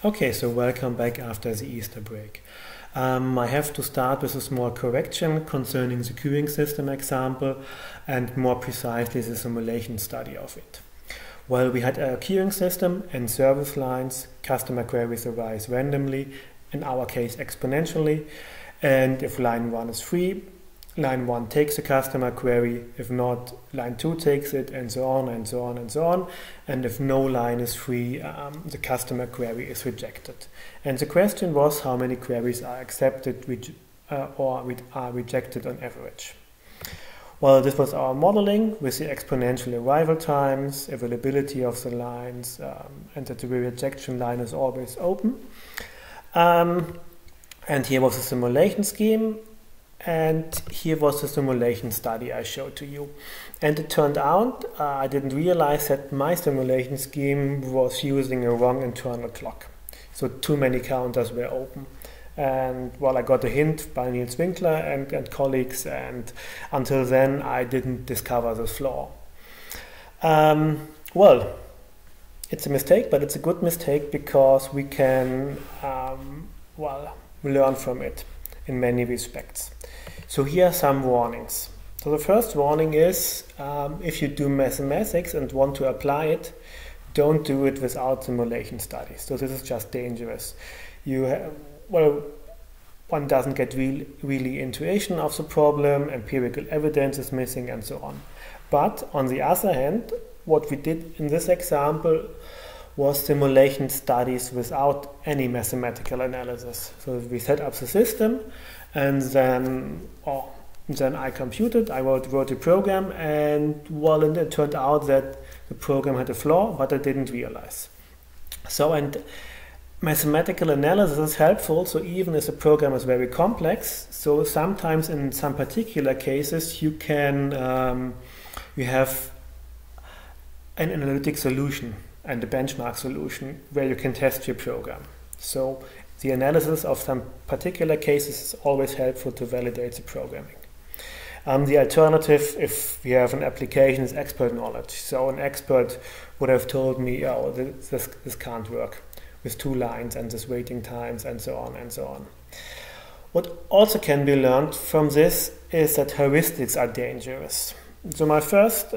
Okay, so welcome back after the Easter break. I have to start with a small correction concerning the queuing system example and more precisely the simulation study of it. Well, we had a queuing system and service lines, customer queries arise randomly, in our case exponentially, and if line 1 is free, line 1 takes the customer query, if not, line 2 takes it, and so on and so on and so on. And if no line is free, the customer query is rejected. And the question was how many queries are accepted or are rejected on average. Well, this was our modeling with the exponential arrival times, availability of the lines, and that the rejection line is always open. And here was the simulation scheme. And here was the simulation study I showed to you. And it turned out I didn't realize that my simulation scheme was using a wrong internal clock. So too many counters were open. And well, I got a hint by Niels Winkler and colleagues, and until then I didn't discover this flaw. Well, it's a mistake, but it's a good mistake because we can learn from it in many respects. So here are some warnings. So the first warning is if you do mathematics and want to apply it, don't do it without simulation studies. So this is just dangerous. One doesn't get really intuition of the problem, empirical evidence is missing, and so on. But on the other hand, what we did in this example was simulation studies without any mathematical analysis. So we set up the system, and then I computed, I wrote a program, and well, and it turned out that the program had a flaw, but I didn't realize. So, and mathematical analysis is helpful, so even if the program is very complex, so sometimes in some particular cases you can, you have an analytic solution and a benchmark solution where you can test your program. So the analysis of some particular cases is always helpful to validate the programming. The alternative, if you have an application, is expert knowledge. So an expert would have told me, oh, this can't work with 2 lines and this waiting times and so on and so on. What also can be learned from this is that heuristics are dangerous. So my first,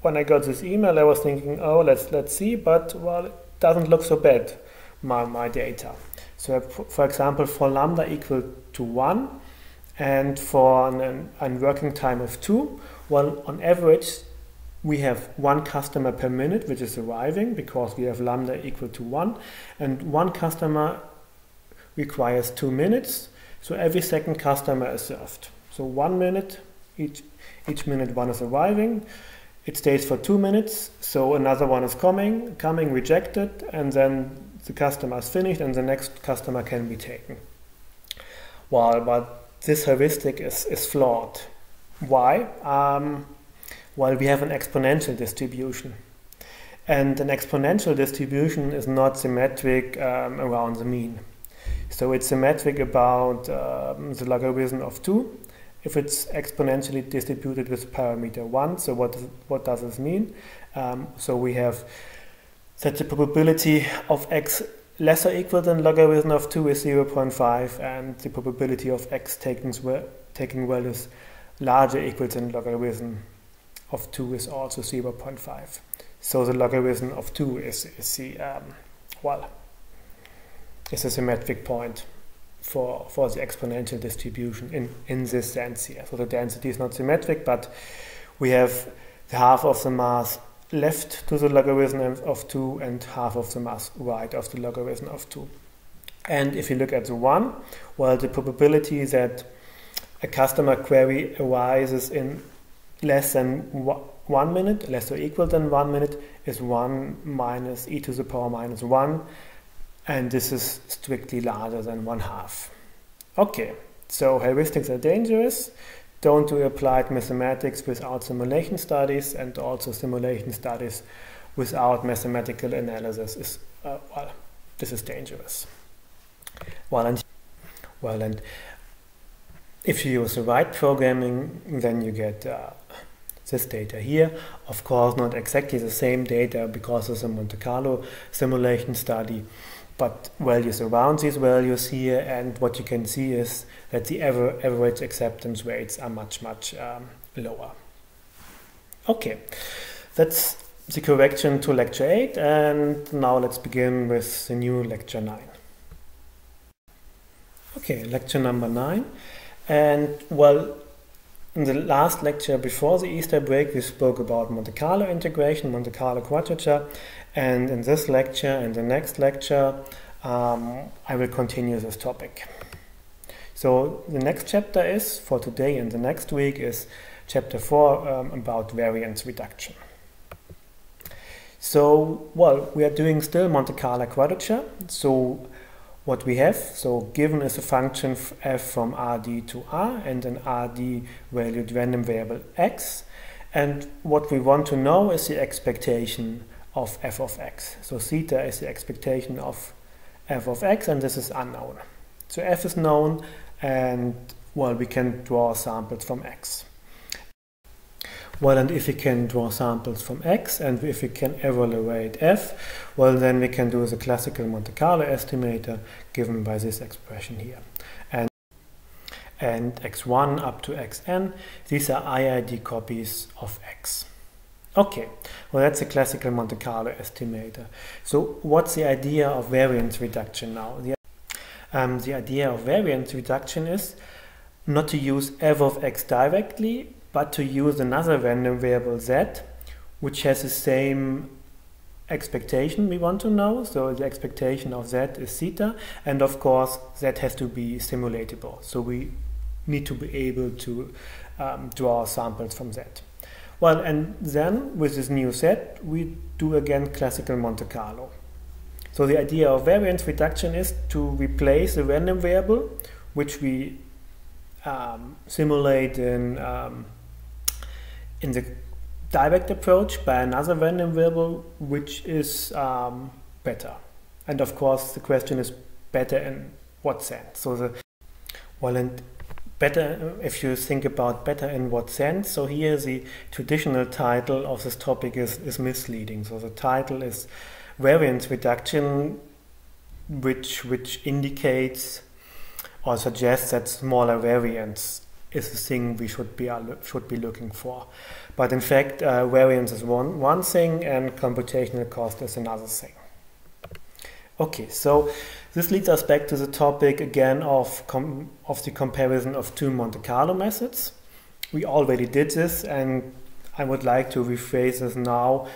when I got this email, I was thinking, oh, let's see, but well, it doesn't look so bad, my data. So for example, for lambda equal to 1 and for a working time of 2, well, on average, we have 1 customer per minute, which is arriving because we have lambda equal to 1, and 1 customer requires 2 minutes, so every second customer is served. So 1 minute, each minute 1 is arriving, it stays for 2 minutes, so another one is coming, rejected, and then the customer is finished and the next customer can be taken. Well, but this heuristic is flawed. Why? Well, we have an exponential distribution. And an exponential distribution is not symmetric around the mean. So it's symmetric about the logarithm of 2. If it's exponentially distributed with parameter 1, so what does this mean? So we have that the probability of x lesser equal than logarithm of 2 is 0.5, and the probability of x taking values larger equal than logarithm of 2 is also 0.5. So the logarithm of 2 is a symmetric point for the exponential distribution in this sense here. So the density is not symmetric, but we have the half of the mass left to the logarithm of 2 and half of the mass right of the logarithm of 2. And if you look at the 1, well, the probability that a customer query arises in less than 1 minute, less or equal than 1 minute, is 1 minus e to the power minus 1, and this is strictly larger than 1/2. Okay, so heuristics are dangerous. Don't do applied mathematics without simulation studies, and also simulation studies without mathematical analysis this is dangerous. And if you use the right programming, then you get this data here. Of course, not exactly the same data because it's a Monte Carlo simulation study, but values around these values here, and what you can see is that the average acceptance rates are much lower. Okay, that's the correction to lecture 8, and now let's begin with the new lecture 9. Okay, lecture number 9, and well, in the last lecture before the Easter break we spoke about Monte Carlo integration, Monte Carlo quadrature, and in this lecture and the next lecture I will continue this topic. So the next chapter is, for today and the next week, is chapter 4 about variance reduction. So, well, we are doing still Monte Carlo quadrature. So what we have, so given is a function f from Rd to R and an Rd valued random variable x, and what we want to know is the expectation of f of x. So theta is the expectation of f of x, and this is unknown. So f is known, and well, we can draw samples from x. Well, and if we can draw samples from x, and if we can evaluate f, well, then we can do the classical Monte Carlo estimator given by this expression here. And x1 up to xn, these are IID copies of x. Okay, well, that's a classical Monte Carlo estimator. So what's the idea of variance reduction now? The idea of variance reduction is not to use f of x directly, but to use another random variable z, which has the same expectation we want to know. So the expectation of z is theta, and of course z has to be simulatable. So we need to be able to draw samples from z. Well, and then with this new set we do again classical Monte Carlo. So the idea of variance reduction is to replace the random variable, which we simulate in the direct approach, by another random variable which is better. And of course the question is better in what sense? So and better, if you think about better in what sense, so here the traditional title of this topic is misleading. So the title is variance reduction, which indicates or suggests that smaller variance is the thing we should be looking for. But in fact, variance is one thing and computational cost is another thing. Okay, so this leads us back to the topic again of the comparison of two Monte Carlo methods. We already did this, and I would like to rephrase this now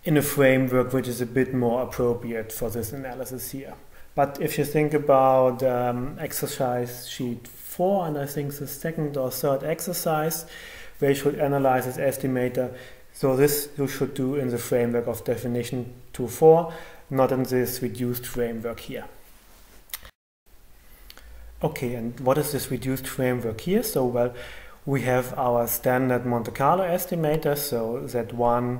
in a framework which is a bit more appropriate for this analysis here. But if you think about exercise sheet 4, and I think the second or third exercise, where you should analyze this estimator, so this you should do in the framework of definition 2.4, not in this reduced framework here. Okay, and what is this reduced framework here? So, well, we have our standard Monte Carlo estimator, so Z1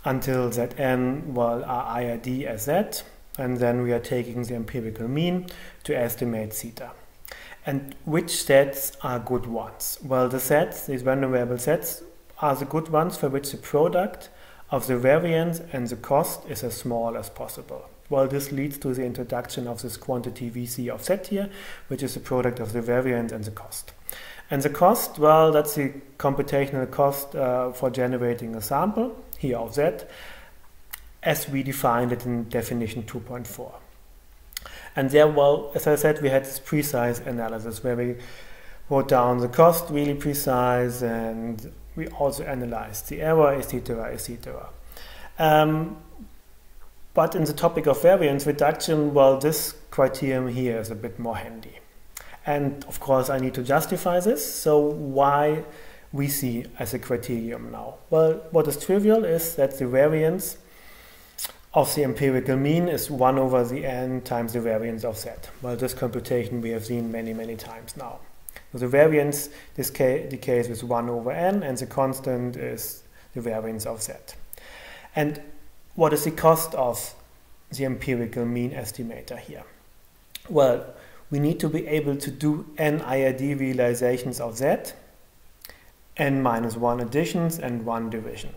until Zn, well, are IID as Z, and then we are taking the empirical mean to estimate theta. And which sets are good ones? Well, the sets, these random variable sets, are the good ones for which the product of the variance and the cost is as small as possible. Well, this leads to the introduction of this quantity Vc of z here, which is the product of the variance and the cost. And the cost, well, that's the computational cost for generating a sample, here of z, as we defined it in definition 2.4. And there, well, as I said, we had this precise analysis where we wrote down the cost really precise, and we also analyzed the error, etc., etc. But in the topic of variance reduction, well, this criterion here is a bit more handy. And of course, I need to justify this. So why we see as a criterion now? Well, what is trivial is that the variance of the empirical mean is 1 over the n times the variance of z. Well, this computation we have seen many, many times now. So the variance decays with 1 over n, and the constant is the variance of z. And what is the cost of the empirical mean estimator here? Well, we need to be able to do n IID realizations of z, n minus 1 additions, and 1 division.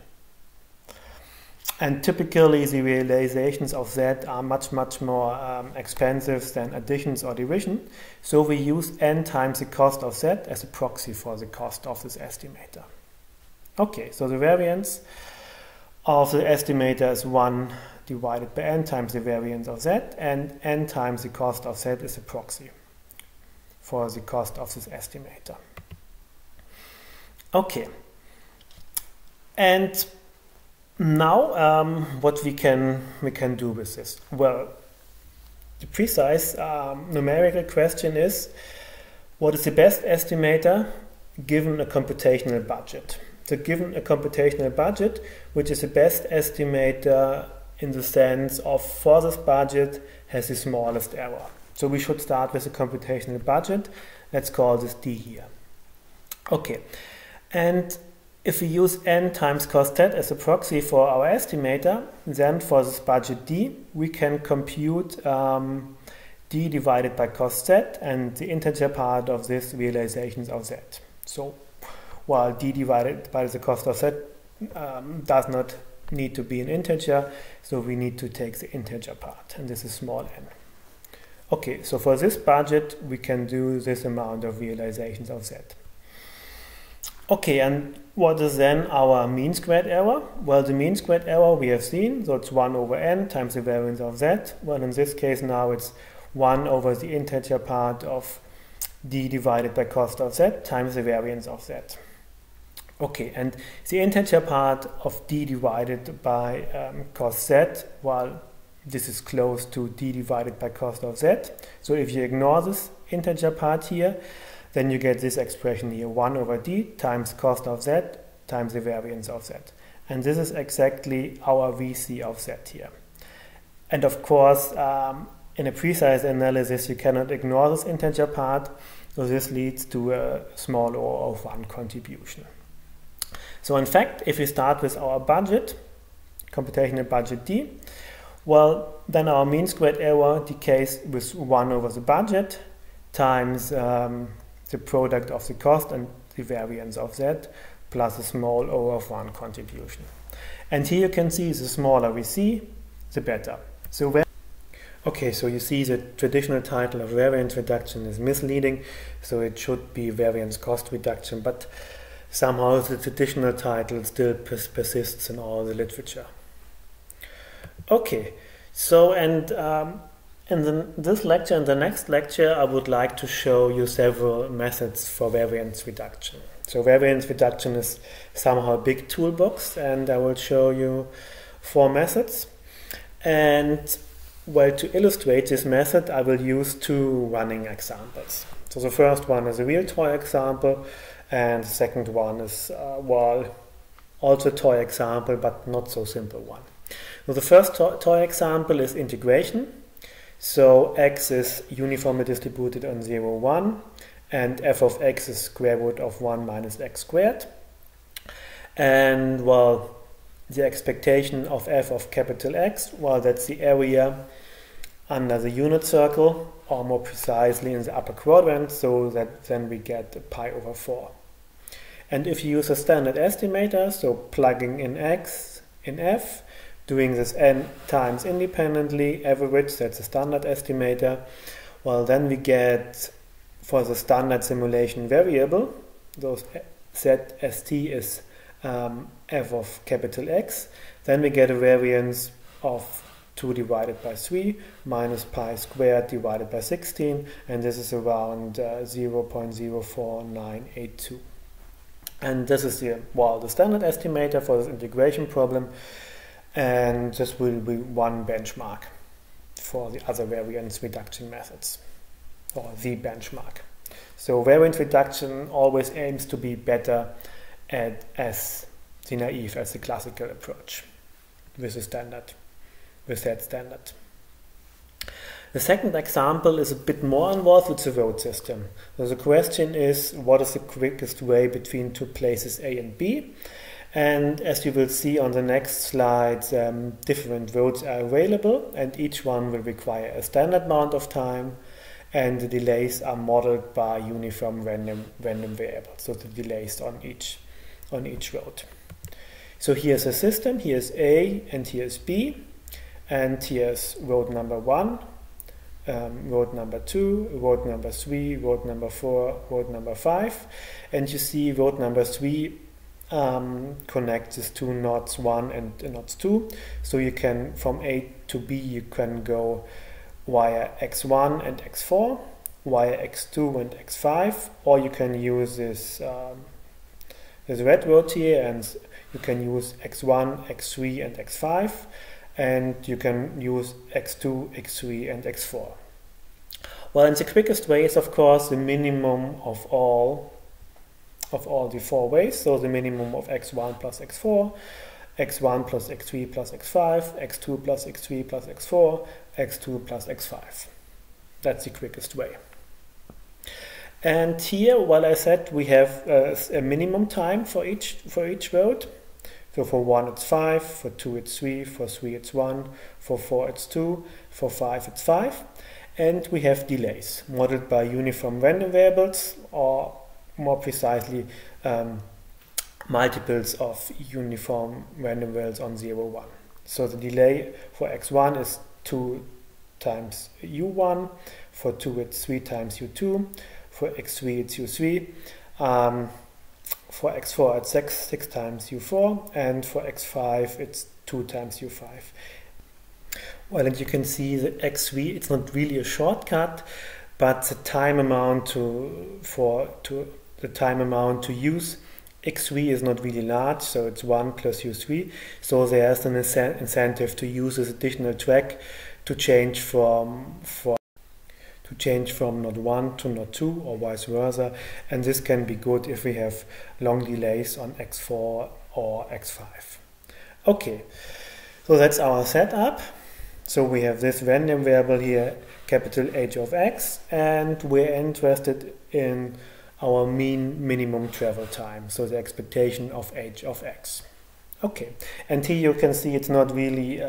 And typically the realizations of Z are much more expensive than additions or division. So we use n times the cost of Z as a proxy for the cost of this estimator. Okay, so the variance of the estimator is 1 divided by n times the variance of Z, and n times the cost of Z is a proxy for the cost of this estimator. Okay, and now what we can do with this? Well, the precise numerical question is, what is the best estimator given a computational budget? So given a computational budget, which is the best estimator in the sense of for this budget has the smallest error. So we should start with a computational budget. Let's call this D here. Okay, and if we use n times cost Z as a proxy for our estimator, then for this budget D, we can compute D divided by cost Z and the integer part of this realizations of Z. So while D divided by the cost of Z does not need to be an integer, so we need to take the integer part, and this is small n. Okay, so for this budget, we can do this amount of realizations of Z. Okay, and what is then our mean squared error? Well, the mean squared error we have seen, so it's 1 over n times the variance of Z. Well, in this case now it's 1 over the integer part of D divided by cost of Z times the variance of Z. Okay, and the integer part of D divided by cost Z, well, this is close to D divided by cost of Z. So if you ignore this integer part here, then you get this expression here, 1 over D times cost of Z times the variance of Z. And this is exactly our VC of Z here. And of course, in a precise analysis, you cannot ignore this integer part, so this leads to a small O of 1 contribution. So in fact, if we start with our budget, computational budget D, well, then our mean squared error decays with 1 over the budget times the product of the cost and the variance of Z plus a small O of 1 contribution. And here you can see the smaller we see, the better. So okay, so you see the traditional title of variance reduction is misleading, so it should be variance cost reduction, but somehow the traditional title still persists in all the literature. Okay, so and in this lecture and the next lecture, I would like to show you several methods for variance reduction. So variance reduction is somehow a big toolbox, and I will show you 4 methods. And well, to illustrate this method, I will use 2 running examples. So the first one is a real toy example, and the second one is, well, also a toy example, but not so simple one. So the first toy example is integration. So x is uniformly distributed on 0, 1, and f of x is square root of 1 minus x squared. And well, the expectation of f of capital X, well, that's the area under the unit circle, or more precisely in the upper quadrant, so that then we get pi over 4. And if you use a standard estimator, so plugging in x in f, doing this n times independently, average, that's a standard estimator, well, then we get, for the standard simulation variable, those ZST is f of capital X, then we get a variance of 2 divided by 3 minus pi squared divided by 16, and this is around 0.04982. And this is the standard estimator for this integration problem. And this will be one benchmark for the other variance reduction methods, or the benchmark. So variance reduction always aims to be better as the naive as the classical approach with that standard. The second example is a bit more involved with the road system. So the question is, what is the quickest way between 2 places A and B? And as you will see on the next slide, different roads are available, and each one will require a standard amount of time, and the delays are modeled by uniform random variables, so the delays on each road. So here's a system, here's A and here's B, and here's road number 1, road number 2, road number 3, road number 4, road number 5, and you see road number 3 connects these two nodes 1 and nodes 2, so you can, from A to B, you can go via x1 and x4, via x2 and x5, or you can use this red road here, and you can use x1, x3 and x5, and you can use x2, x3 and x4. Well, and the quickest way is of course the minimum of all the 4 ways, so the minimum of x1 plus x4, x1 plus x3 plus x5, x2 plus x3 plus x4, x2 plus x5. That's the quickest way. And here, well, I said we have a minimum time for each road. So for 1 it's 5, for 2 it's 3, for 3 it's 1, for 4 it's 2, for 5 it's 5. And we have delays modeled by uniform random variables, or more precisely multiples of uniform random variables on 0, 1. So the delay for x1 is 2 times u1, for 2 it's 3 times u2, for x3 it's u3, for x4 it's 6 times u4, and for x5 it's 2 times u5. Well, and you can see the x3, it's not really a shortcut, but the time amount to use x3 is not really large, so it's 1 plus u3. So there's an incentive to use this additional track to change from node 1 to node 2 or vice versa, and this can be good if we have long delays on x4 or x5. Okay, so that's our setup. So we have this random variable here, capital H of x, and we're interested in our mean minimum travel time, so the expectation of H of x. Okay, and here you can see it's not really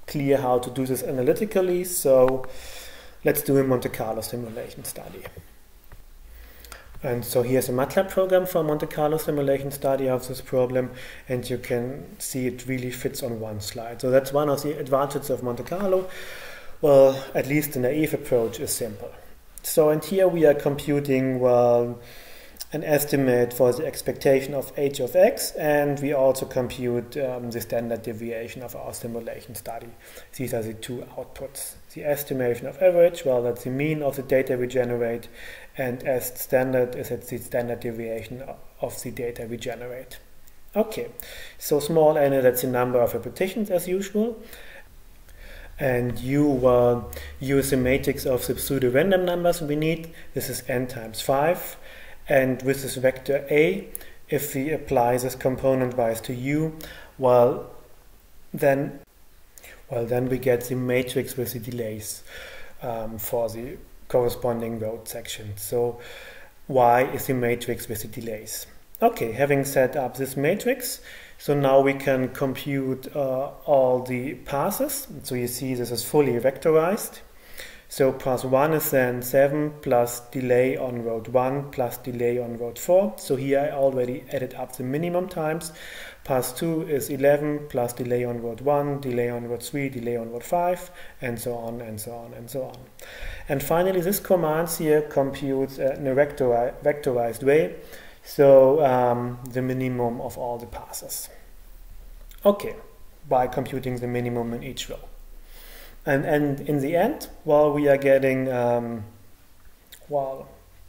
clear how to do this analytically, so let's do a Monte Carlo simulation study. And so here's a MATLAB program for a Monte Carlo simulation study of this problem, and you can see it really fits on one slide. So that's one of the advantages of Monte Carlo. Well, at least the naive approach is simple. So, and here we are computing, well, an estimate for the expectation of H of x, and we also compute the standard deviation of our simulation study. These are the two outputs. The estimation of average, well, that's the mean of the data we generate, and as standard is the standard deviation of the data we generate. Okay, so small n, that's the number of repetitions as usual. And you use the matrix of the pseudo-random numbers we need. This is n times 5. And with this vector a, if we apply this component-wise to u, well, then we get the matrix with the delays for the corresponding road section. So y is the matrix with the delays. Okay, having set up this matrix, so now we can compute all the passes. So you see this is fully vectorized. So pass 1 is then 7 plus delay on road 1 plus delay on road 4. So here I already added up the minimum times. Pass 2 is 11 plus delay on road 1, delay on road 3, delay on road 5, and so on and so on and so on. And finally, this command here computes in a vectorized way. So the minimum of all the passes. Okay, by computing the minimum in each row. And in the end, well, we are getting a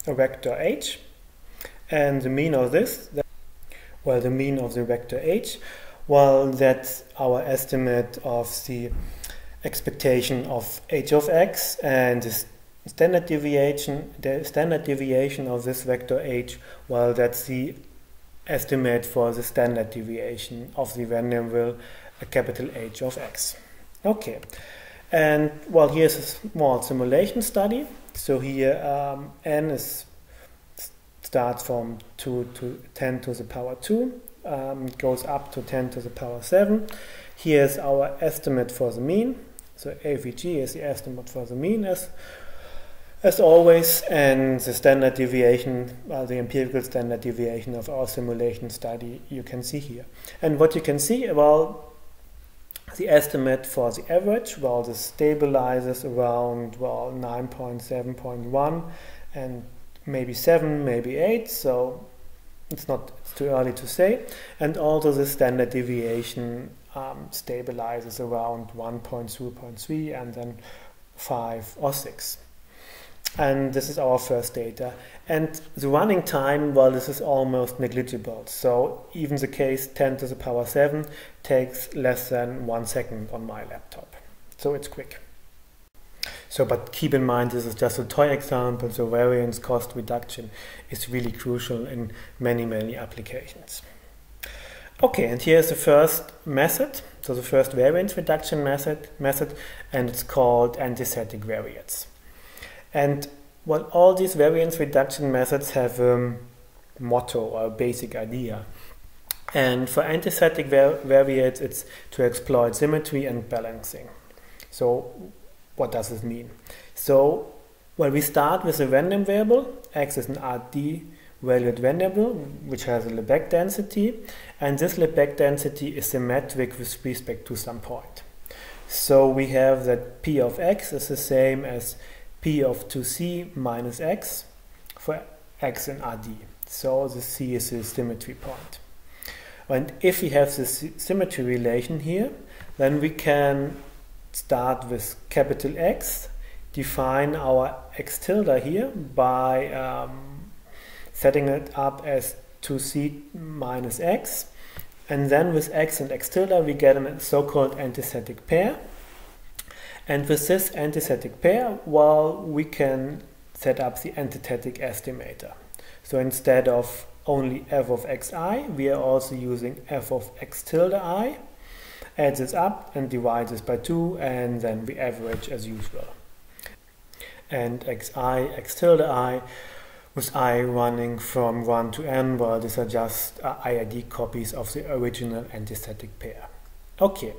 vector h, and the mean of this, the mean of the vector h, well, that's our estimate of the expectation of h of x, and the standard deviation of this vector h, well, that's the estimate for the standard deviation of the random variable, a capital H of x. Okay. And well, here's a small simulation study. So here n starts from 2 to 10 to the power 2, goes up to 10 to the power 7. Here's our estimate for the mean. So AVG is the estimate for the mean as always, and the standard deviation, the empirical standard deviation of our simulation study, you can see here. And what you can see, well, the estimate for the average, well, this stabilizes around, well, 9.7.1 and maybe 7, maybe 8, so it's too early to say. And also the standard deviation stabilizes around 1.2.3 and then 5 or 6. And this is our first data. And the running time, well, this is almost negligible. So even the case 10 to the power 7 takes less than 1 second on my laptop. So it's quick. So, but keep in mind, this is just a toy example, so variance cost reduction is really crucial in many, many applications. Okay, and here's the first method, so the first variance reduction method, and it's called antistatic variance. And well, all these variance reduction methods have a motto or a basic idea. And for antistatic variance, it's to exploit symmetry and balancing. So what does this mean? So, well, we start with a random variable. X is an RD valued variable, which has a Lebesgue density. And this Lebesgue density is symmetric with respect to some point. So we have that P of X is the same as P of 2C minus X for X in RD. So the C is the symmetry point. And if we have this symmetry relation here, then we can start with capital X, define our X tilde here by setting it up as 2C minus X, and then with X and X tilde we get a so-called antistatic pair. And with this antistatic pair, well, we can set up the antistatic estimator. So instead of only f of xi, we are also using f of x tilde I, add this up and divide this by 2, and then we average as usual. And xi, x tilde I, with I running from 1 to n, well, these are just IID copies of the original antistatic pair. Okay,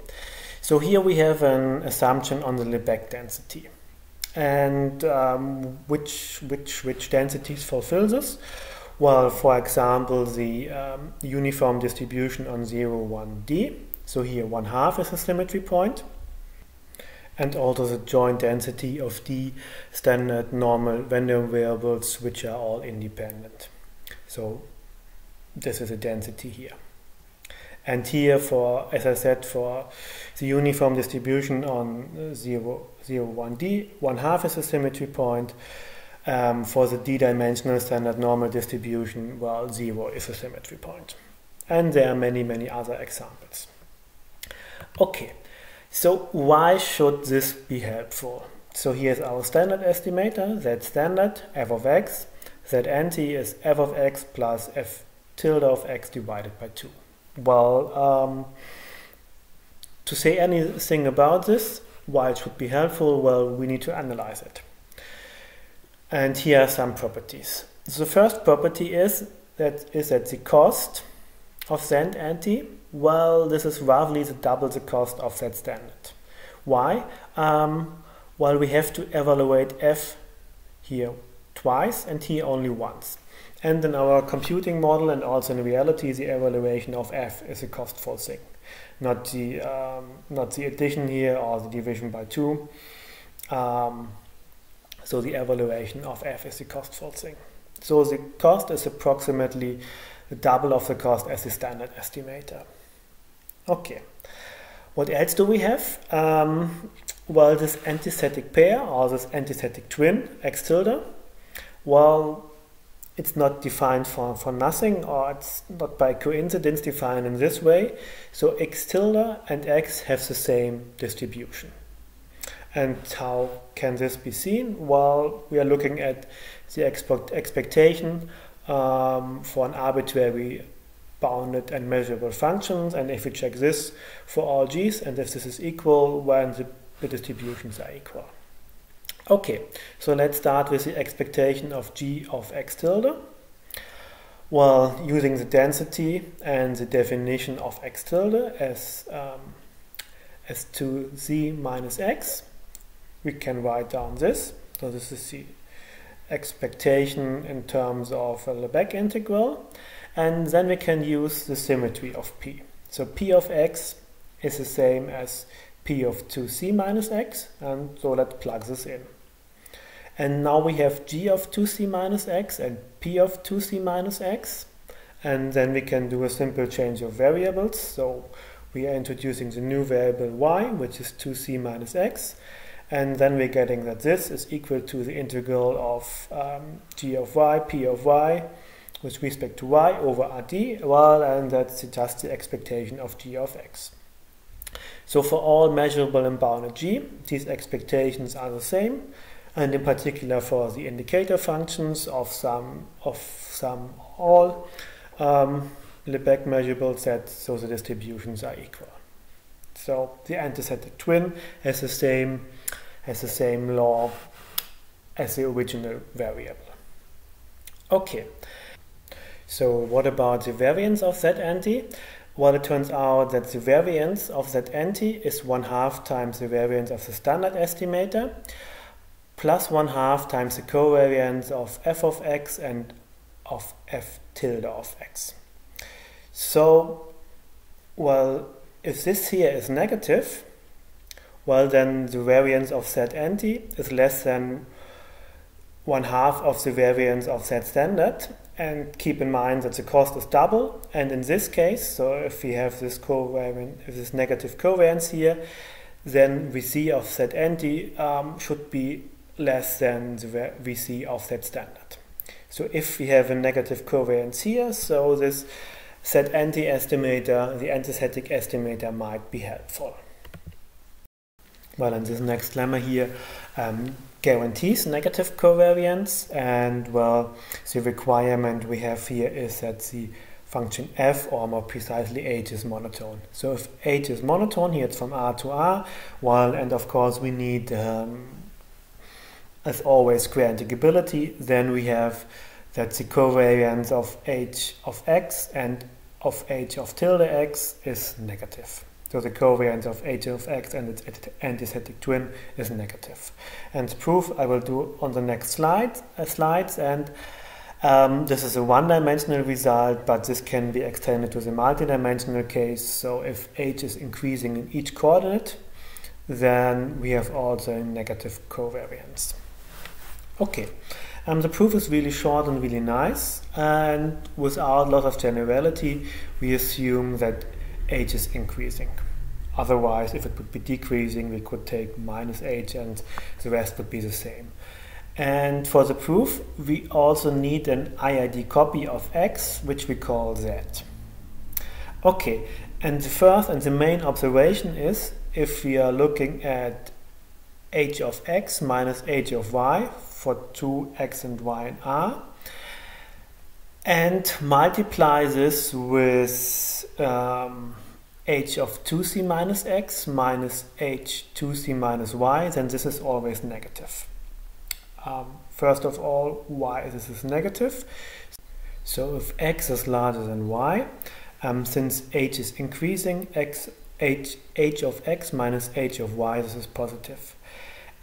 so here we have an assumption on the Lebesgue density. And which densities fulfill this? Well, for example, the uniform distribution on 0, 1, d. So here 1/2 is a symmetry point. And also the joint density of d standard normal random variables, which are all independent. So this is a density here. And here, for, as I said, for the uniform distribution on 0, 0, 1d, 1/2 is a symmetry point. For the d-dimensional standard normal distribution, well, 0 is a symmetry point. And there are many, many other examples. Okay, so why should this be helpful? So here's our standard estimator, Z standard, f of x. Z anti is f of x plus f tilde of x divided by 2. Well, to say anything about this, why it should be helpful, well, we need to analyze it. And here are some properties. So the first property is that the cost of Z anti, well, this is roughly double the cost of Z standard. Why? Well, we have to evaluate f here twice and here only once. And in our computing model and also in reality, the evaluation of f is a costful thing, not the addition here or the division by 2. So the evaluation of f is a costful thing. So the cost is approximately the double of the cost as the standard estimator. Okay, what else do we have? Well, this antistatic pair or this antistatic twin, x tilde, well, it's not defined for nothing, or it's not by coincidence defined in this way. So x tilde and x have the same distribution. And how can this be seen? Well, we are looking at the expectation for an arbitrary bounded and measurable functions, and if we check this for all g's, and if this is equal, when the distributions are equal. Okay, so let's start with the expectation of g of x tilde. Well, using the density and the definition of x tilde as 2z minus x, we can write down this. So this is the expectation in terms of a Lebesgue integral, and then we can use the symmetry of P. So P of x is the same as P of 2c minus x, and so that plugs us in. And now we have G of 2c minus x and P of 2c minus x, and then we can do a simple change of variables. So we are introducing the new variable y, which is 2c minus x, and then we're getting that this is equal to the integral of g of y, p of y, with respect to y over rd, well, and that's just the expectation of g of x. So for all measurable and bounded g, these expectations are the same, and in particular for the indicator functions of some all Lebesgue measurable sets, so the distributions are equal. So the antithetic twin has the same law as the original variable. Okay. So what about the variance of Z-anti? Well, it turns out that the variance of Z-anti is 1/2 times the variance of the standard estimator, plus 1/2 times the covariance of f of x and of f tilde of x. So, well, if this here is negative, well, then the variance of Z-anti is less than 1/2 of the variance of Z standard. And keep in mind that the cost is double, and in this case, so if we have this covariance, if this negative covariance here, then VC of Z-anti should be less than the VC of Z standard. So if we have a negative covariance here, so this Z-anti estimator, the antithetic estimator, might be helpful. Well, and this next lemma here guarantees negative covariance, and well, the requirement we have here is that the function f, or more precisely h, is monotone. So if h is monotone, here it's from R to R, well, and of course we need, as always, square integrability, then we have that the covariance of h of x and of h of tilde x is negative. So the covariance of h of x and its antithetic twin is negative. And proof I will do on the next slides, and this is a one-dimensional result, but this can be extended to the multi-dimensional case. So if h is increasing in each coordinate, then we have also a negative covariance. Okay, the proof is really short and really nice, and without loss of generality, we assume that h is increasing. Otherwise, if it would be decreasing, we could take minus h and the rest would be the same. And for the proof, we also need an IID copy of x, which we call z. Okay, and the first and the main observation is, if we are looking at h of x minus h of y for 2x and y and r, and multiply this with h of 2c minus x minus h 2c minus y, then this is always negative. First of all, why this is negative? So if x is larger than y, since h is increasing, h of x minus h of y, this is positive.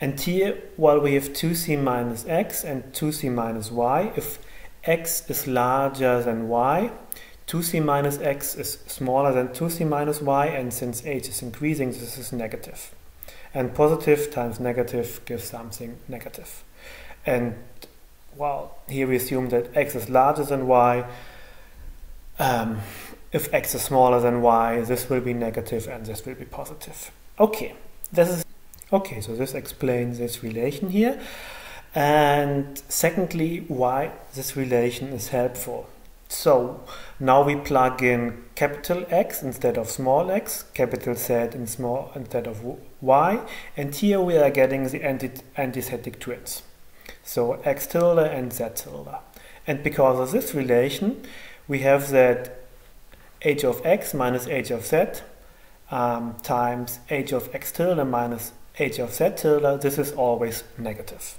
And here, while we have 2c minus x and 2c minus y, if x is larger than y, 2c minus x is smaller than 2c minus y, and since h is increasing, this is negative. And positive times negative gives something negative. And, well, here we assume that x is larger than y. If x is smaller than y, this will be negative and this will be positive. Okay, so this explains this relation here. And secondly, why this relation is helpful. So now we plug in capital X instead of small x, capital Z instead of y, and here we are getting the antithetic twins. So x tilde and z tilde. And because of this relation, we have that h of x minus h of z times h of x tilde minus h of z tilde. This is always negative.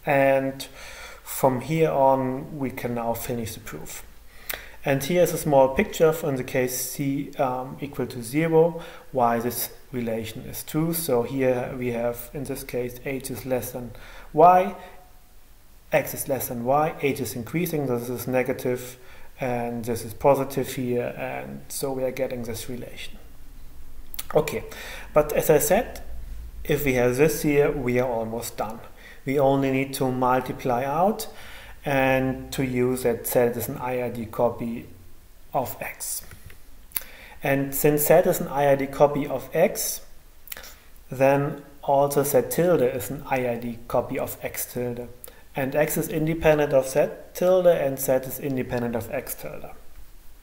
And from here on, we can now finish the proof. And here's a small picture in the case c equal to 0, why this relation is true. So here we have, in this case, h is less than y, x is less than y, h is increasing, this is negative, and this is positive here, and so we are getting this relation. Okay, but as I said, if we have this here, we are almost done. We only need to multiply out and to use that z is an IID copy of x. And since z is an IID copy of x, then also z tilde is an IID copy of x tilde. And x is independent of z tilde and z is independent of x tilde.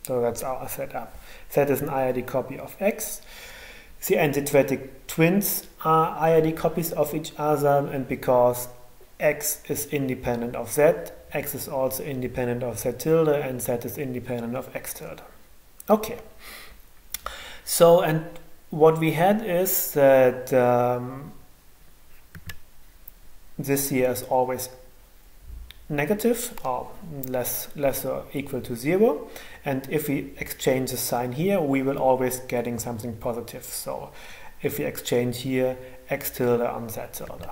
So that's our setup. Z is an IID copy of x. The antithetic twins are IID copies of each other, and because x is independent of z, x is also independent of z tilde, and z is independent of x tilde. Okay. So, and what we had is that this here is always negative or less or equal to 0, and if we exchange the sign here, we will always getting something positive. So if we exchange here x tilde on z tilde.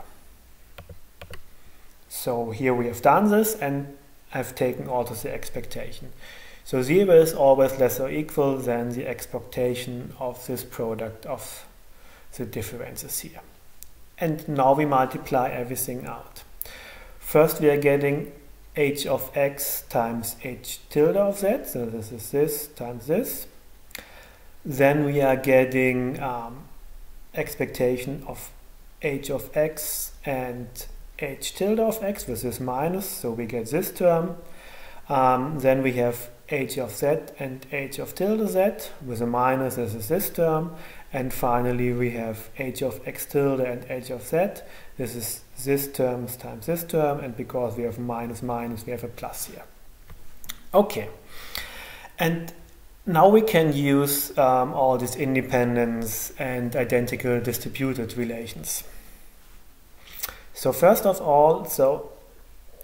So here we have done this and have taken also the expectation. So 0 is always less or equal than the expectation of this product of the differences here. And now we multiply everything out. First we are getting h of x times h tilde of z, so this is this times this. Then we are getting expectation of h of x and h tilde of x with this minus, so we get this term. Then we have h of z and h of tilde z with a minus, this is this term. And finally we have h of x tilde and h of z. This is this term times this term, and because we have minus minus, we have a plus here. Okay, and now we can use all these independence and identical distributed relations. So first of all, so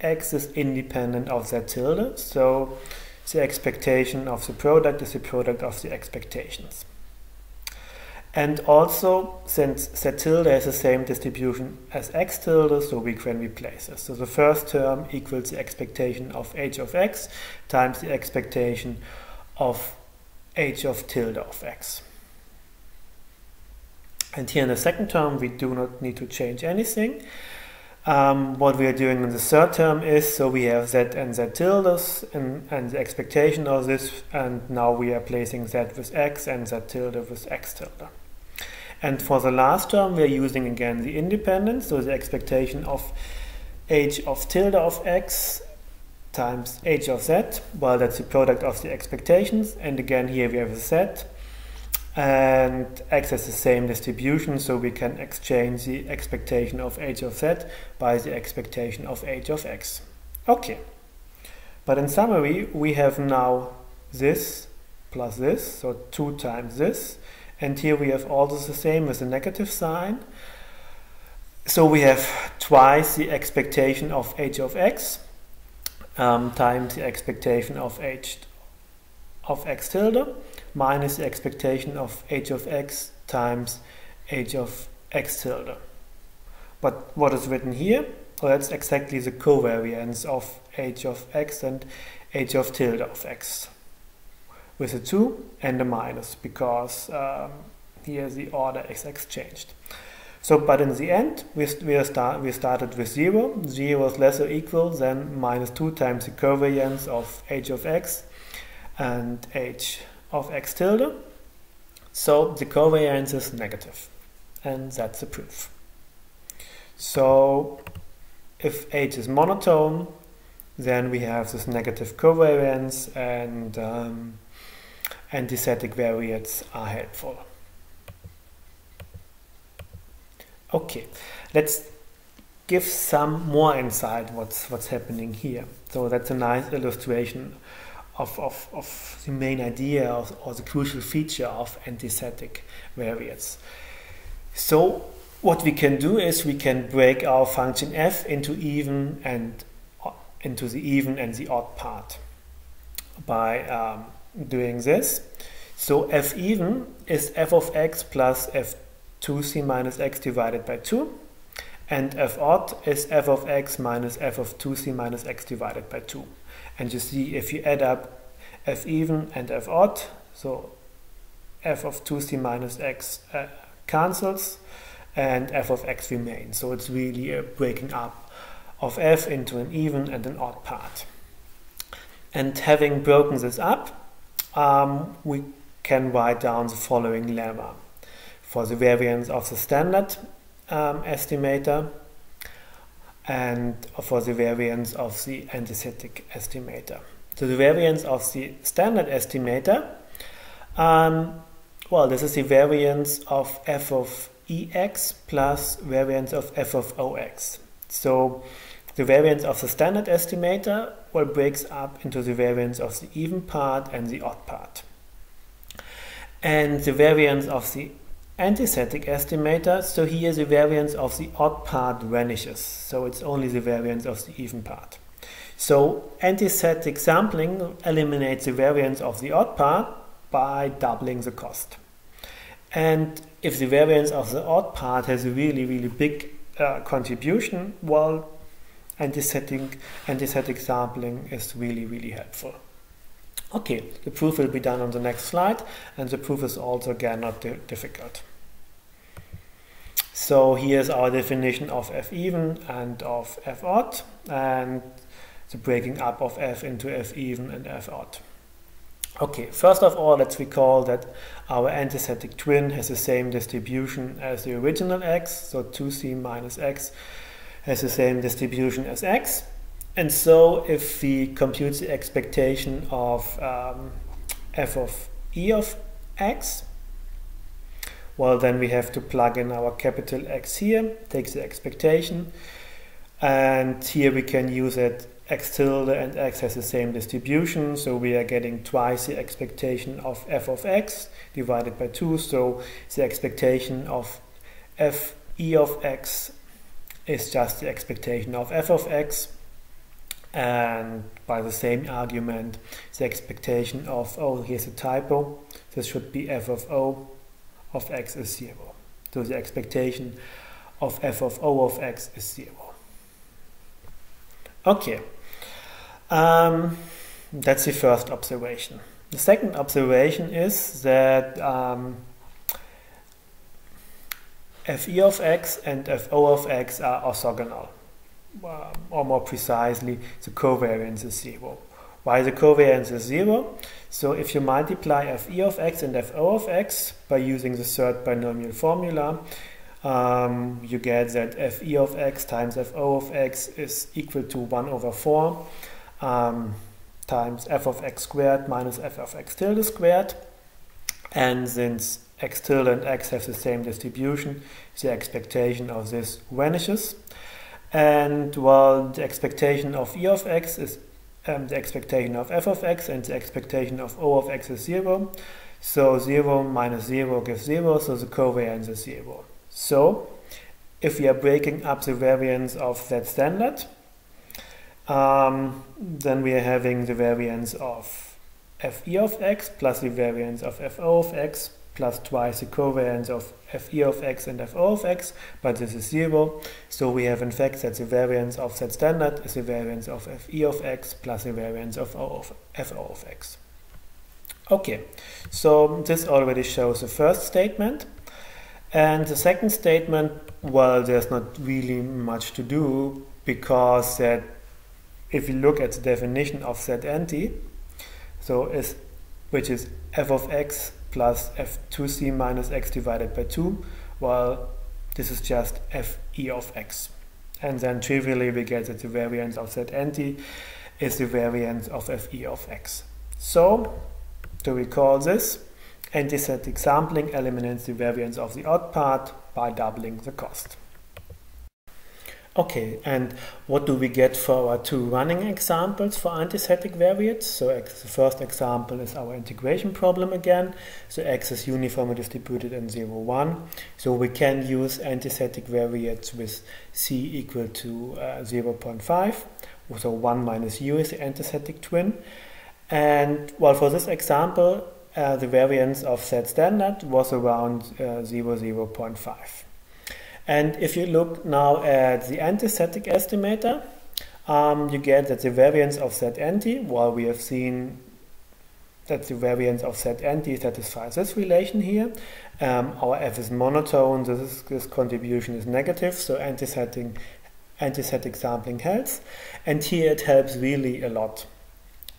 x is independent of z tilde, so the expectation of the product is the product of the expectations. And also, since z tilde has the same distribution as x tilde, so we can replace this. So the first term equals the expectation of h of x times the expectation of h of tilde of x. And here in the second term, we do not need to change anything. What we are doing in the third term is, so we have z and z tildes and the expectation of this, and now we are placing z with x and z tilde with x tilde. And for the last term, we are using again the independence, so the expectation of h of tilde of x times h of z, well, that's the product of the expectations, and again here we have a z, and x has the same distribution, so we can exchange the expectation of h of z by the expectation of h of x. Okay, but in summary, we have now this plus this, so 2 times this, and here we have also the same with a negative sign. So we have twice the expectation of h of x times the expectation of h of x tilde minus the expectation of h of x times h of x tilde. But what is written here? Well, that's exactly the covariance of h of x and h of tilde of x, with a 2 and a minus, because here the order is exchanged. So, but in the end, we started with 0. 0 is less or equal than minus 2 times the covariance of h of x and h of x tilde. So the covariance is negative, and that's the proof. So if h is monotone, then we have this negative covariance, and antithetic variates are helpful. Okay, let's give some more insight what's happening here. So that's a nice illustration of the main idea or the crucial feature of antithetic variates. So what we can do is we can break our function f into the even and the odd part by doing this. So f even is f of x plus f2c minus x divided by 2, and f odd is f of x minus f of 2c minus x divided by 2. And you see if you add up f even and f odd, so f of 2c minus x cancels and f of x remains. So it's really a breaking up of f into an even and an odd part. And having broken this up, we can write down the following lemma for the variance of the standard estimator and for the variance of the antithetical estimator. So the variance of the standard estimator, well, this is the variance of f of ex plus variance of f of ox. So the variance of the standard estimator breaks up into the variance of the even part and the odd part. And the variance of the antithetical estimator, so here the variance of the odd part vanishes. So it's only the variance of the even part. So antithetical sampling eliminates the variance of the odd part by doubling the cost. And if the variance of the odd part has a really, really big contribution, well, antithetical sampling is really, really helpful. Okay, the proof will be done on the next slide, and the proof is also again not difficult. So here's our definition of f even and of f odd, and the breaking up of f into f even and f odd. Okay, first of all, let's recall that our antithetical twin has the same distribution as the original x, so 2c minus x has the same distribution as x. And so if we compute the expectation of f of e of x, well, then we have to plug in our capital X here, take the expectation, and here we can use it x tilde and x has the same distribution, so we are getting twice the expectation of f of x divided by 2, so the expectation of f e of x is just the expectation of f of x, and by the same argument the expectation of, oh, here's a typo, this should be f of o of x is 0. So the expectation of f of o of x is 0. Okay, that's the first observation. The second observation is that fe of x and fo of x are orthogonal, or more precisely, the covariance is 0. Why the covariance is 0? So if you multiply fe of x and fo of x by using the third binomial formula, you get that fe of x times fo of x is equal to 1 over 4 times f of x squared minus f of x tilde squared. And since x tilde and x have the same distribution, the expectation of this vanishes. And well, the expectation of e of x is the expectation of f of x, and the expectation of o of x is 0. So 0 minus 0 gives 0, so the covariance is 0. So if we are breaking up the variance of that standard, then we are having the variance of fe of x plus the variance of fo of x plus twice the covariance of fe of x and fo of x, but this is 0. So we have in fact that the variance of that standard is the variance of fe of x plus the variance of fo of x. Okay, so this already shows the first statement. And the second statement, well, there's not really much to do, because that if you look at the definition of Z anti, so which is f of x plus f2c minus x divided by 2, well, this is just fe of x. And then trivially we get that the variance of Z anti is the variance of fe of x. So, to recall this, antithetical sampling eliminates the variance of the odd part by doubling the cost. Okay, and what do we get for our two running examples for antithetical variates? So the first example is our integration problem again. So x is uniformly distributed in 0, 1. So we can use antithetical variates with c equal to 0.5. So 1 minus u is the antithetical twin. And well, for this example, the variance of Z standard was around 0.5. And if you look now at the antistatic estimator, you get that the variance of Z_NT, while we have seen that the variance of Z_NT satisfies this relation here. Our F is monotone, this contribution is negative, so antistatic sampling helps. And here it helps really a lot.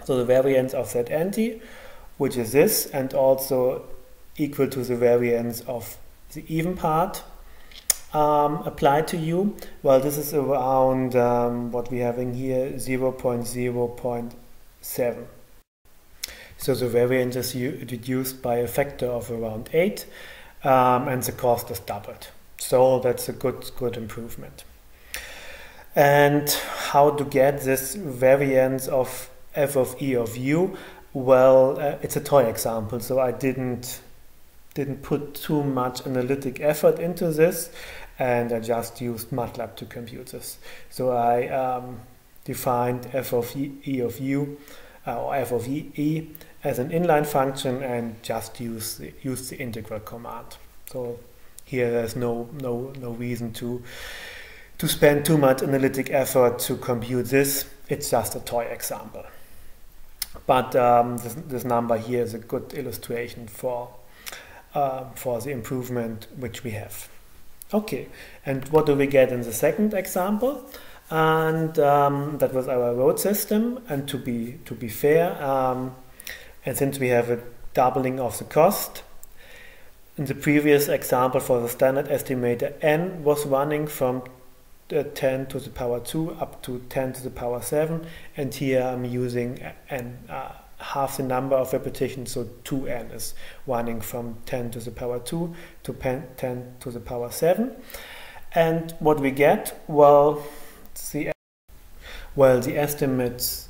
So the variance of Z_NT, which is this, and also equal to the variance of the even part, applied to U. Well, this is around what we're having here, 0.0.7. So the variance is reduced by a factor of around 8, and the cost is doubled. So that's a good improvement. And how to get this variance of f of e of u? Well, it's a toy example, so I didn't put too much analytic effort into this, and I just used MATLAB to compute this. So I defined f of e of u, or f of e as an inline function, and just use the integral command. So here there's no reason to spend too much analytic effort to compute this. It's just a toy example. But this number here is a good illustration for the improvement which we have. Okay, and what do we get in the second example? And that was our road system. And to be fair, and since we have a doubling of the cost, in the previous example for the standard estimator, n was running from 10 to the power 2 up to 10 to the power 7, and here I'm using n, half the number of repetitions, so 2n is running from 10 to the power 2 to 10 to the power 7. And what we get, well, the estimates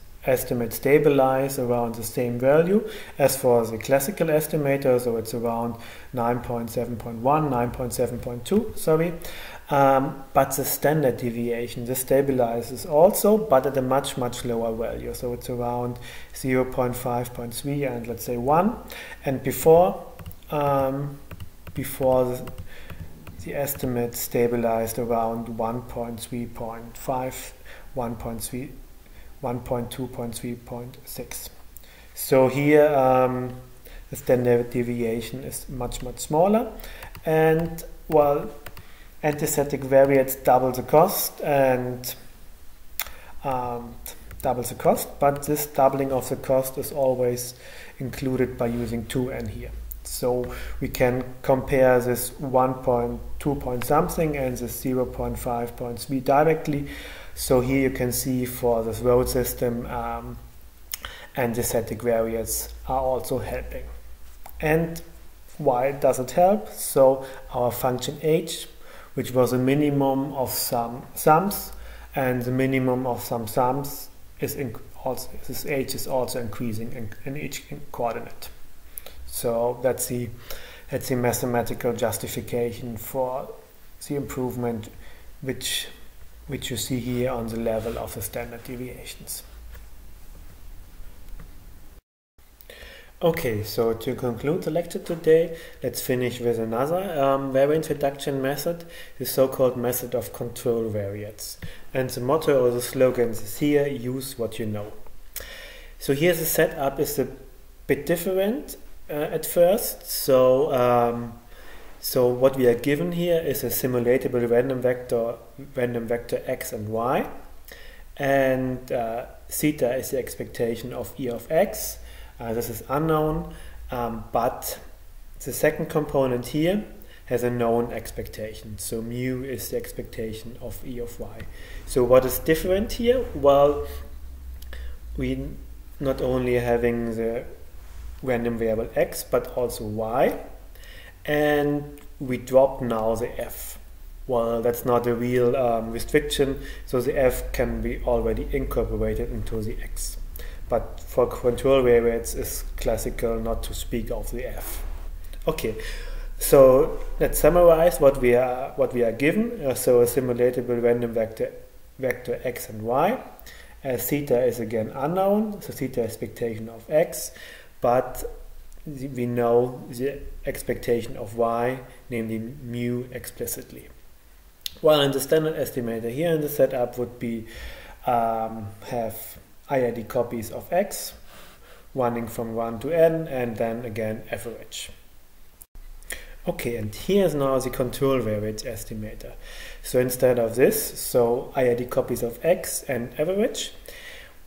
stabilize around the same value as for the classical estimator, so it's around 9.7.1, 9.7.2, sorry. But the standard deviation, this stabilizes also, but at a much lower value. So it's around 0.5.3 and let's say 1. And before the estimate stabilized around 1.3.5, 1.2.3.6. So here the standard deviation is much smaller, and well, antistatic variance doubles the cost but this doubling of the cost is always included by using 2n here. So we can compare this 1.2 point something and this 0.5.3 directly. So here you can see for this road system, antistatic variance are also helping. And why does it help? So our function h, which was a minimum of some sums, and the minimum of some sums is this h is also increasing in each coordinate. So that's the mathematical justification for the improvement which you see here on the level of the standard deviations. Okay, so to conclude the lecture today, let's finish with another variance reduction method, the so-called method of control variance. And the motto or the slogan is here, use what you know. So here the setup is a bit different at first. So what we are given here is a simulatable random vector x and y, and theta is the expectation of e of x. This is unknown, but the second component here has a known expectation. So mu is the expectation of e of y. So what is different here? Well, we not only having the random variable x, but also y, and we drop now the f. Well, that's not a real restriction, so the f can be already incorporated into the x. But for control variance it's classical not to speak of the f. Okay, so let's summarize what we are given. So a simulatable random vector x and y. Theta is again unknown, so theta expectation of x, but we know the expectation of y, namely mu, explicitly. While in the standard estimator here in the setup would be have IID copies of x running from 1 to n and then again average. Okay, and here's now the control variance estimator. So instead of this, so IID copies of x and average,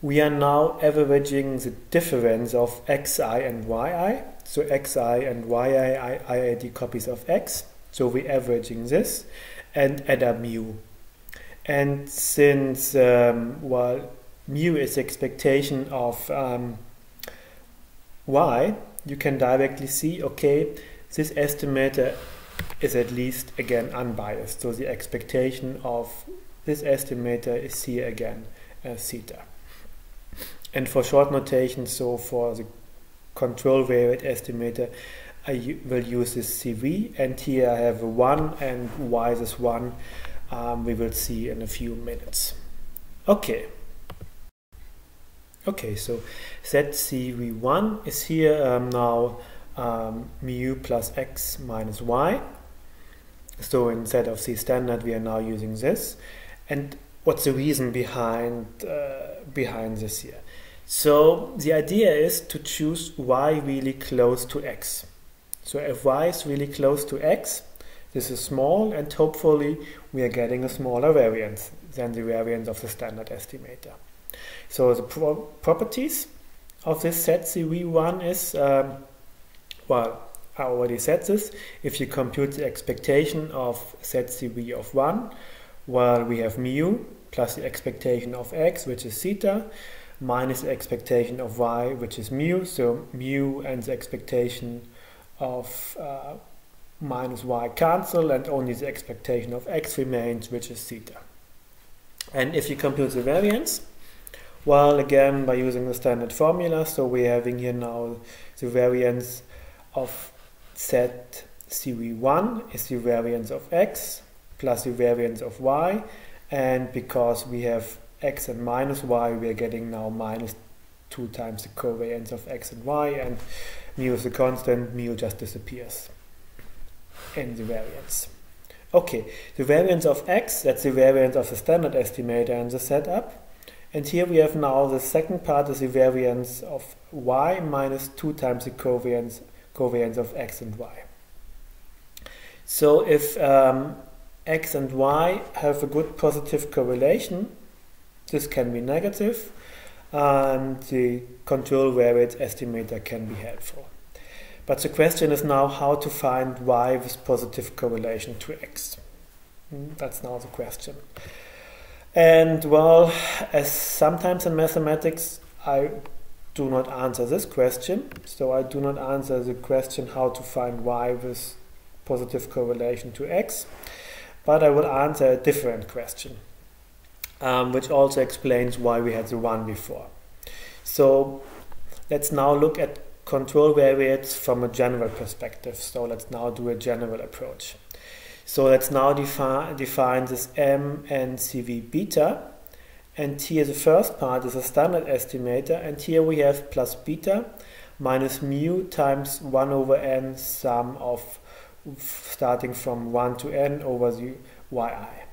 we are now averaging the difference of xi and yi. So xi and yi IID copies of x. So we're averaging this and add up mu. And since, well, mu is the expectation of y, you can directly see, okay, this estimator is at least again unbiased. So the expectation of this estimator is here again theta. And for short notation, so for the control variance estimator, I will use this CV, and here I have a 1, and why this 1 we will see in a few minutes. Okay. Okay, so ZCV1 is here now mu plus x minus y. So instead of C standard, we are now using this. And what's the reason behind this here? So the idea is to choose y really close to x. So if y is really close to x, this is small, and hopefully we are getting a smaller variance than the variance of the standard estimator. So the properties of this ZCV1 is, well, I already said this. If you compute the expectation of ZCV of 1, well, we have mu plus the expectation of x, which is theta, minus the expectation of y, which is mu. So mu and the expectation of minus y cancel, and only the expectation of x remains, which is theta. And if you compute the variance, well, again, by using the standard formula, so we're having here now the variance of ZCV1 is the variance of x plus the variance of y, and because we have x and minus y, we are getting now minus 2 times the covariance of x and y, and mu is a constant, mu just disappears in the variance. Okay, the variance of x, that's the variance of the standard estimator and the setup. And here we have now the second part is the variance of y minus 2 times the covariance of x and y. So if x and y have a good positive correlation, this can be negative, and the control variance estimator can be helpful. But the question is now how to find y with positive correlation to x. That's now the question. And well, as sometimes in mathematics, I do not answer this question. So I do not answer the question how to find y with positive correlation to x. But I will answer a different question, which also explains why we had the 1 before. So let's now look at control variance from a general perspective. So let's now do a general approach. So let's now define this m and CV beta, and here the first part is a standard estimator, and here we have plus beta minus mu times 1 over n sum of starting from 1 to n over the yi.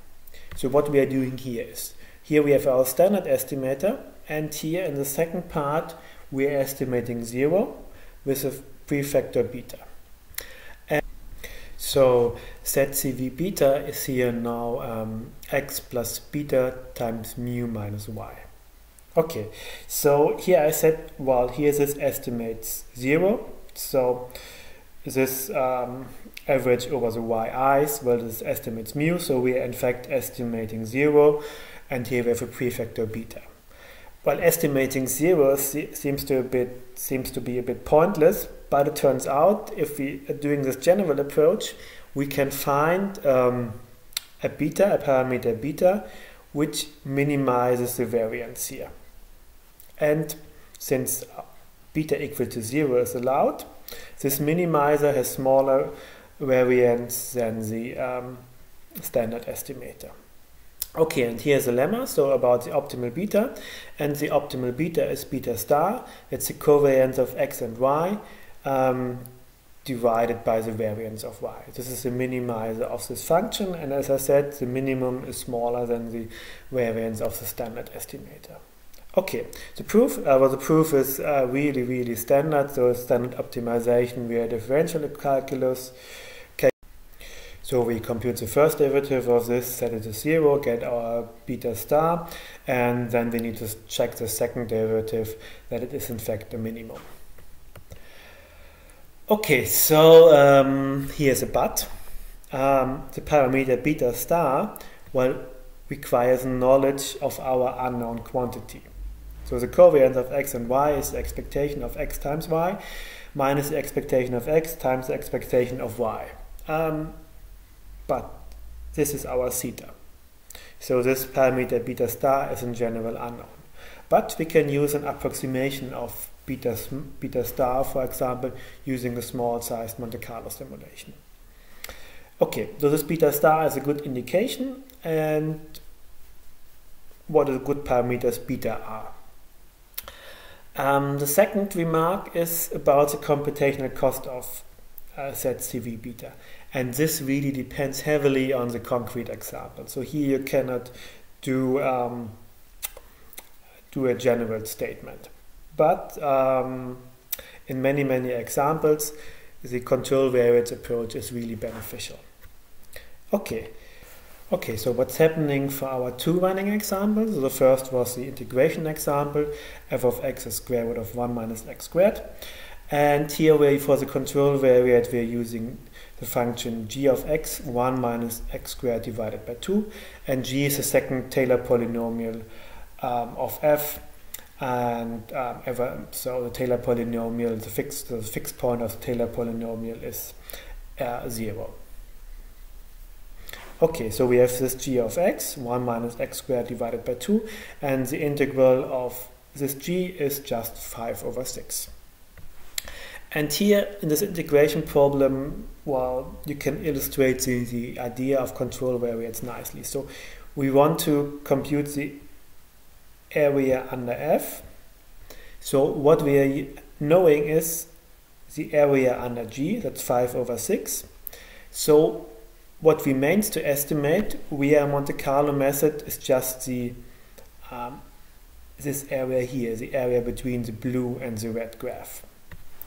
So what we are doing here is, here we have our standard estimator, and here in the second part we are estimating 0 with a prefactor beta. So ZCV beta is here now x plus beta times mu minus y. Okay, so here I said, well, here this estimates 0. So this average over the yi's, well, this estimates mu. So we are in fact estimating 0, and here we have a prefactor beta. Well, estimating 0 seems to be a bit pointless, but it turns out if we are doing this general approach, we can find a parameter beta, which minimizes the variance here. And since beta equal to 0 is allowed, this minimizer has smaller variance than the standard estimator. Okay, and here's a lemma, so about the optimal beta, and the optimal beta is beta star. It's the covariance of x and y divided by the variance of y. This is the minimizer of this function, and as I said, the minimum is smaller than the variance of the standard estimator. Okay, the proof is really standard, so standard optimization via differential calculus. So we compute the first derivative of this, set it to 0, get our beta star, and then we need to check the second derivative that it is in fact a minimum. Okay, so here's a but. The parameter beta star, well, requires knowledge of our unknown quantity. So the covariance of x and y is the expectation of x times y minus the expectation of x times the expectation of y. But this is our theta. So this parameter beta star is in general unknown. But we can use an approximation of beta star, for example, using a small-sized Monte Carlo simulation. Okay, so this beta star is a good indication, and what a good parameters beta are. The second remark is about the computational cost of ZCV beta, and this really depends heavily on the concrete example. So here you cannot do a general statement, but in many examples the control variance approach is really beneficial. Okay, so what's happening for our two running examples? So the first was the integration example, f of x is square root of 1 minus x squared. And here for the control variate, we're using the function g of x, 1 minus x squared divided by 2. And g is the second Taylor polynomial of f. And so the Taylor polynomial, the fixed point of the Taylor polynomial is 0. Okay, so we have this g of x, 1 minus x squared divided by 2, and the integral of this g is just 5 over 6. And here in this integration problem, well, you can illustrate the idea of control variance nicely. So we want to compute the area under f. So what we are knowing is the area under g, that's 5 over 6. So what remains to estimate via Monte Carlo method is just the this area here, the area between the blue and the red graph.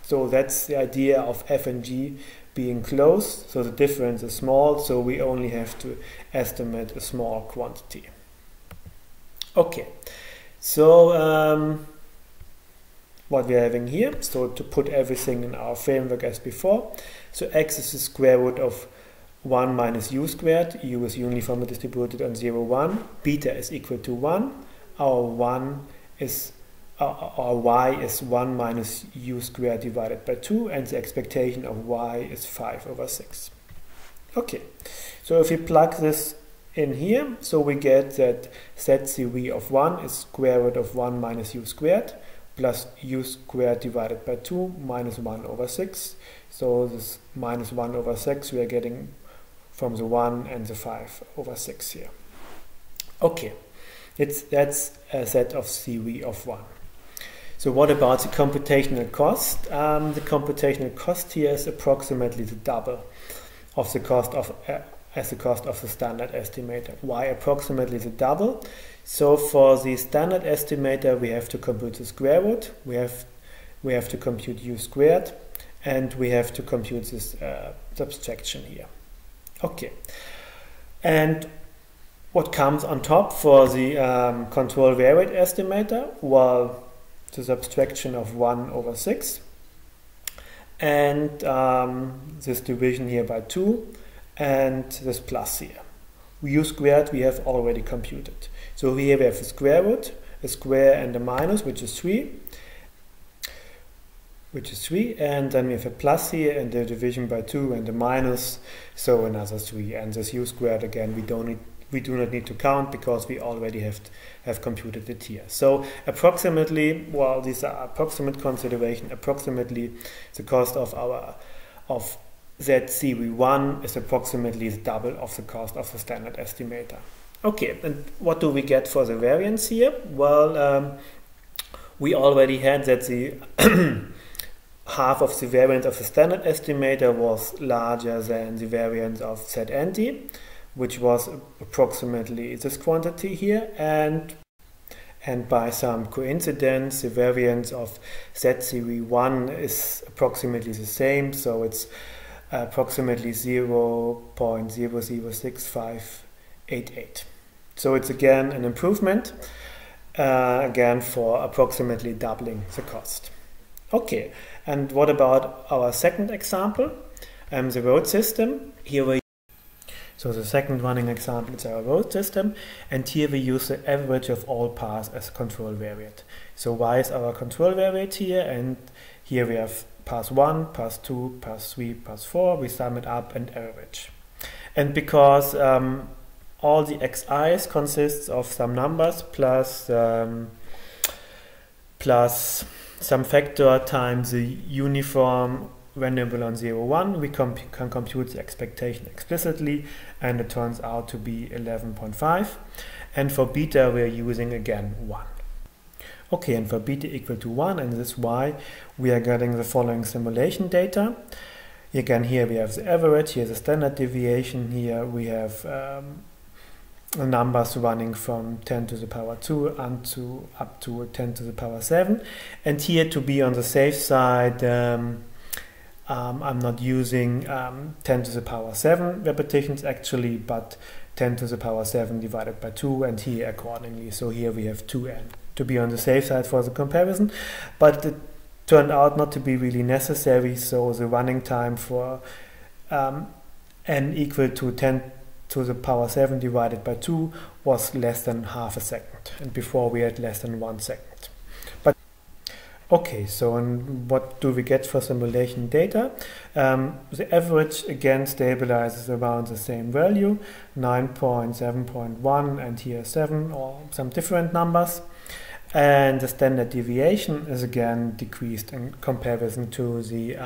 So that's the idea of f and g being close, so the difference is small, so we only have to estimate a small quantity. Okay, so what we're having here, so to put everything in our framework as before, so x is the square root of 1 minus u squared, u is uniformly distributed on 0, 1, beta is equal to 1, our y is 1 minus u squared divided by 2, and the expectation of y is 5 over 6. Okay, so if we plug this in here, so we get that ZCV of 1 is square root of 1 minus u squared plus u squared divided by 2 minus 1 over 6. So this minus 1 over 6 we are getting from the 1 and the 5 over 6 here. Okay, that's a set of CV of 1. So what about the computational cost? The computational cost here is approximately the double of the cost of the standard estimator. Why approximately the double? So for the standard estimator we have to compute the square root, we have to compute u squared, and we have to compute this subtraction here. Okay, and what comes on top for the control variate estimator? Well, the subtraction of 1 over 6, and this division here by 2, and this plus here. U squared we have already computed. So here we have a square root, a square and a minus, which is 3, and then we have a plus here and the division by 2 and a minus, so another 3, and this u squared again we do not need to count because we already have computed it here. So approximately, well, these are approximate consideration, approximately the cost of ZCV1 is approximately the double of the cost of the standard estimator. Okay, and what do we get for the variance here? Well, we already had that the half of the variance of the standard estimator was larger than the variance of Z_NT, which was approximately this quantity here, and by some coincidence the variance of Z_1 is approximately the same, so it's approximately 0.006588. So it's again an improvement, again for approximately doubling the cost. Okay, and what about our second example, the road system? So the second running example is our road system, and here we use the average of all paths as control variate. So y is our control variate here, and here we have path 1, path 2, path 3, path 4, we sum it up and average. And because all the xi's consists of some numbers plus some factor times the uniform variable on 0, 1, we can compute the expectation explicitly, and it turns out to be 11.5. And for beta we are using again 1. Okay, and for beta equal to 1 and this y, we are getting the following simulation data. Again, here we have the average, here's the standard deviation, here we have numbers running from 10 to the power 2 up to 10 to the power 7. And here, to be on the safe side, I'm not using 10 to the power 7 repetitions actually, but 10 to the power 7 divided by 2, and here accordingly. So here we have 2n to be on the safe side for the comparison, but it turned out not to be really necessary, so the running time for n equal to 10 to the power 7 divided by 2 was less than half a second, and before we had less than 1 second. But okay, so what do we get for simulation data? The average again stabilizes around the same value, 9.7.1, and here 7 or some different numbers. And the standard deviation is again decreased in comparison to the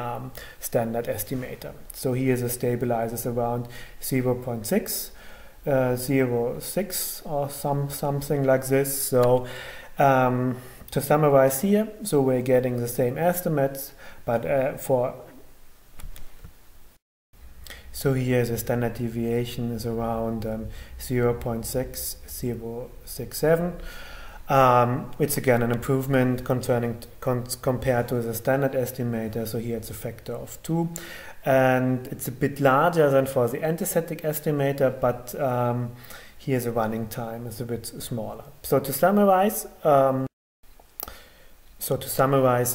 standard estimator. So here the stabilizes around 0.6, 0.6 or something like this. So to summarize here, so we're getting the same estimates, but so here the standard deviation is around 0.6067. It's again an improvement compared to the standard estimator, so here it's a factor of 2, and it's a bit larger than for the antistatic estimator, but here the running time is a bit smaller. So to summarize,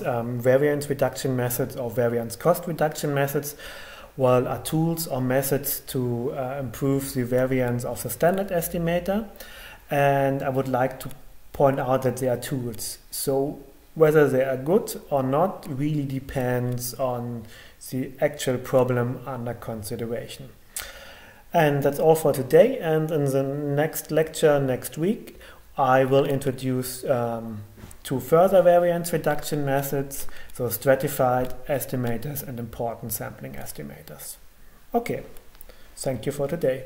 variance reduction methods or variance cost reduction methods, well, are tools or methods to improve the variance of the standard estimator, and I would like to point out that they are tools. So whether they are good or not really depends on the actual problem under consideration. And that's all for today, and in the next lecture next week I will introduce 2 further variance reduction methods, so stratified estimators and importance sampling estimators. Okay, thank you for today.